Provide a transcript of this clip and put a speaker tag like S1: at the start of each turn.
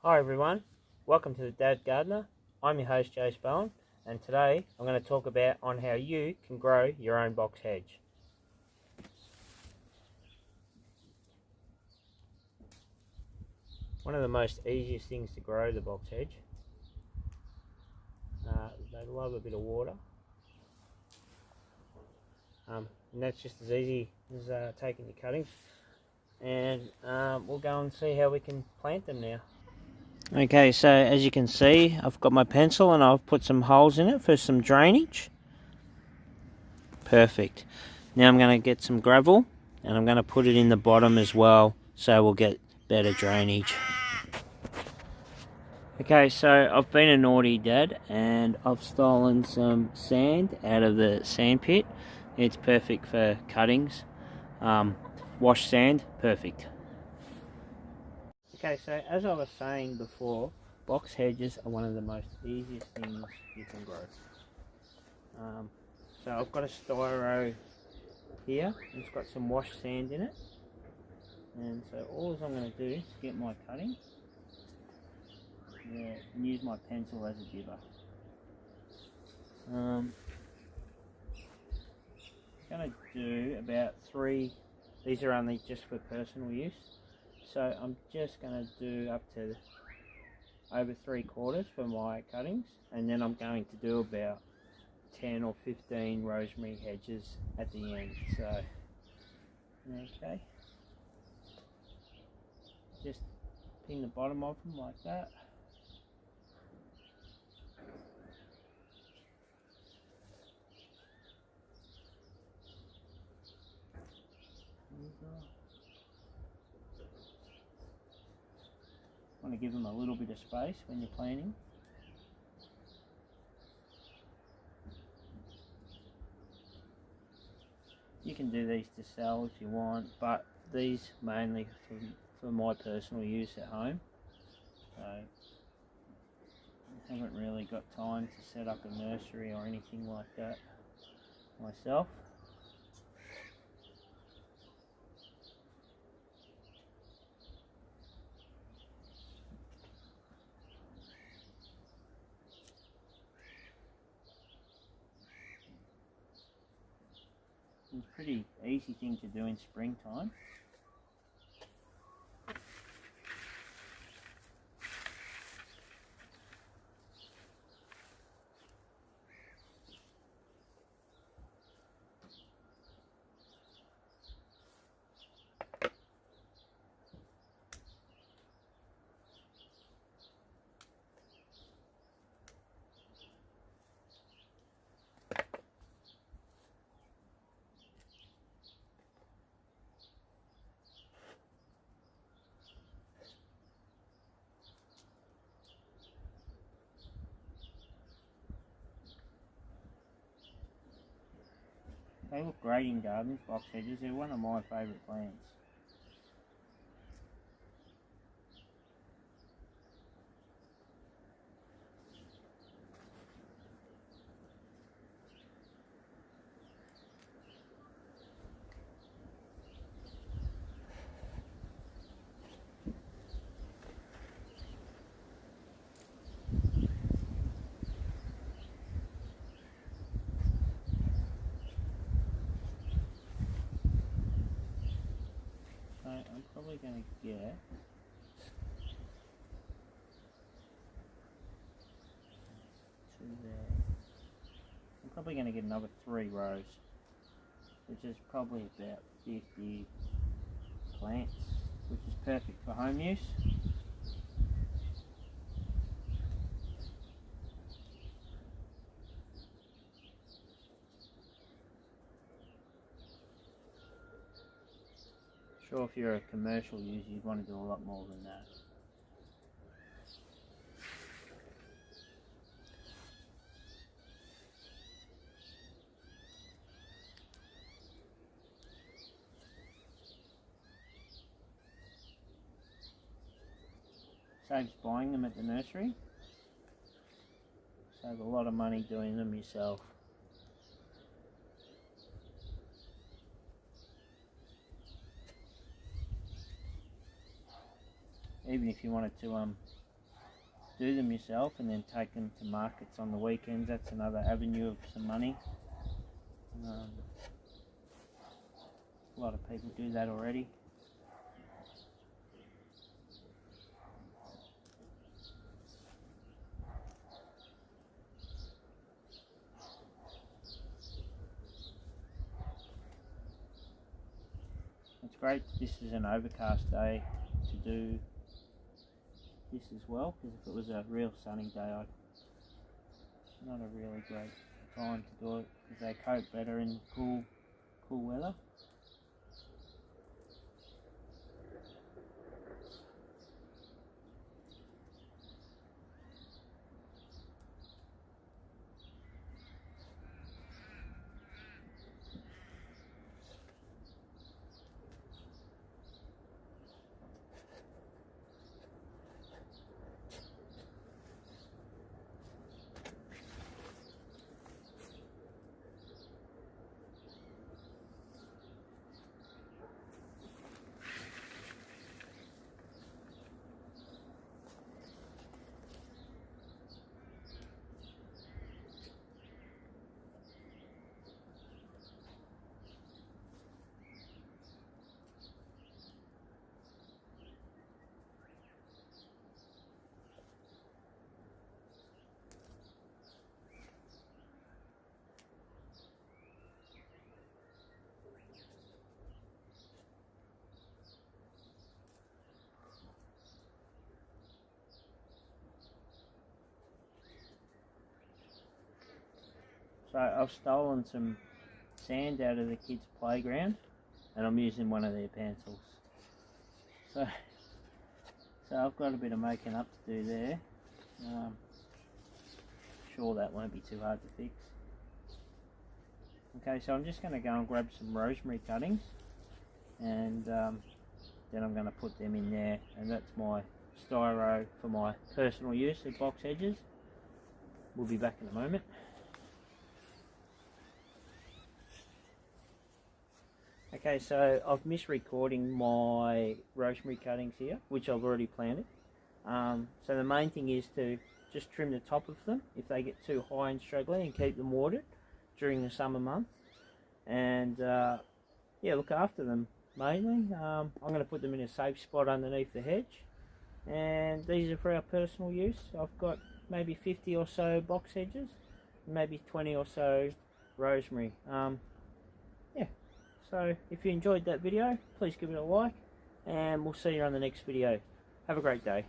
S1: Hi everyone, welcome to the Dad Gardener. I'm your host Jace Bowen, and today I'm going to talk about on how you can grow your own box hedge. One of the most easiest things to grow the box hedge. They love a bit of water, and that's just as easy as taking your cuttings, and we'll go and see how we can plant them now. Okay, so as you can see, I've got my pencil and I've put some holes in it for some drainage. Perfect. Now I'm going to get some gravel and I'm going to put it in the bottom as well, so we'll get better drainage. Okay, so I've been a naughty dad and I've stolen some sand out of the sand pit. It's perfect for cuttings. Wash sand, perfect. Okay, so as I was saying before, box hedges are one of the most easiest things you can grow. So I've got a styro here, it's got some washed sand in it, and so all I'm going to do is get my cutting and use my pencil as a dibber. I'm going to do about 3, these are only just for personal use, so I'm just going to do up to over 3/4 for my cuttings, and then I'm going to do about 10 or 15 rosemary hedges at the end. So okay, just pin the bottom of them like that. Want to give them a little bit of space when you're planting. You can do these to sell if you want, but these mainly for my personal use at home. So I haven't really got time to set up a nursery or anything like that myself. It's a pretty easy thing to do in springtime. They look great in gardens, box hedges. They're one of my favourite plants. So I'm probably going to get to there. I'm probably going to get another 3 rows, which is probably about 50 plants, which is perfect for home use. Sure, if you're a commercial user, you'd want to do a lot more than that. Saves buying them at the nursery. Save a lot of money doing them yourself. Even if you wanted to do them yourself and then take them to markets on the weekends. That's another avenue of some money. A lot of people do that already. It's great this is an overcast day to do this as well, because if it was a real sunny day, not a really great time to do it, because they cope better in cool weather. So I've stolen some sand out of the kids' playground and I'm using one of their pencils. So I've got a bit of making up to do there. Sure that won't be too hard to fix. Okay, so I'm just going to go and grab some rosemary cuttings and then I'm going to put them in there, and that's my styro for my personal use at box hedges. We'll be back in a moment. Okay, so I've missed recording my rosemary cuttings here, which I've already planted. So the main thing is to just trim the top of them if they get too high and struggling, and keep them watered during the summer months. And yeah, look after them mainly. I'm going to put them in a safe spot underneath the hedge. And these are for our personal use. I've got maybe 50 or so box hedges, maybe 20 or so rosemary. Yeah. So if you enjoyed that video, please give it a like, and we'll see you on the next video. Have a great day.